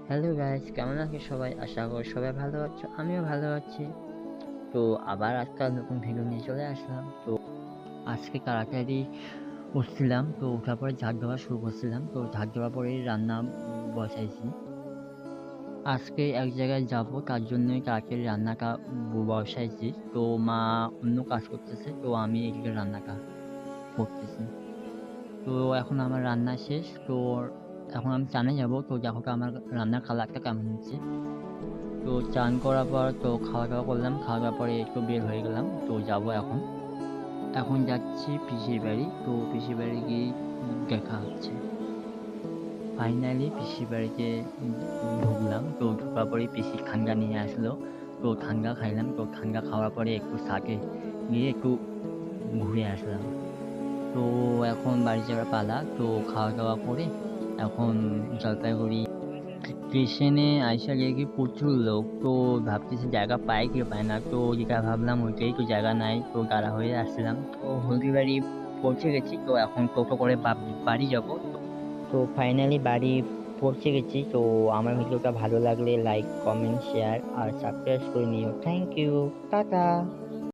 Hello guys, কেমন আছো সবাই? আশা করি সবাই ভালো আছো, আমিও ভালো আছি। তো আবার একটা নতুন ভিডিও নিয়ে চলে আসলাম। তো আজকে তাড়াতাড়ি উঠছিলাম, তো ওঠার পরে ঝাড় দেওয়া শুরু করছিলাম। তো ঝাড় দেওয়ার পরেই রান্না বসাইছি। আজকে এক জায়গায় যাব, তার জন্যই তাড়াতাড়ি রান্নাটা বসাইছি। তো মা অন্য কাজ করতেছে, তো আমি এদিকে রান্নাটা করতেছি। তো এখন আমার রান্না শেষ। তো এখন আমি চানে যাব। তো দেখো তো আমার রান্নার কালারটা কেমন হচ্ছে। তো চান করার পর তো খাওয়া-দাওয়া করলাম। খাওয়া-দাওয়ার পরে একটু বের হয়ে গেলাম। তো যাবো এখন। এখন যাচ্ছি পিসির বাড়ি। তো পিসির বাড়ি গিয়েই দেখা হচ্ছে। ফাইনালি পিসির বাড়িতে ঢুকলাম। তো ঢোকার পরেই পিসি ঠান্ডা নিয়ে আসলো। তো ঠান্ডা খাইলাম। তো ঠান্ডা খাওয়ার পরে একটু ছাদে গিয়ে একটু ঘুরে আসলাম। তো এখন বাড়ি যাওয়ার পালা। তো খাওয়া-দাওয়া করে এখন জলপাইগুড়ি স্টেশনে আইসা দেখি প্রচুর লোক। তো ভাবতেছি জায়গা পায় কি পায় না। তো যেটা ভাবলাম ওইটাই, তো জায়গা নাই। তো দাঁড়া হয়ে আসছিলাম। তো হলদিবাড়ি পৌঁছে গেছি। তো এখন টোটো করে বাড়ি যাব। তো ফাইনালি বাড়ি পৌঁছে গেছি। তো আমার ভিডিওটা ভালো লাগলে লাইক, কমেন্ট, শেয়ার আর সাবস্ক্রাইব করে নিও। Thank you. টাটা।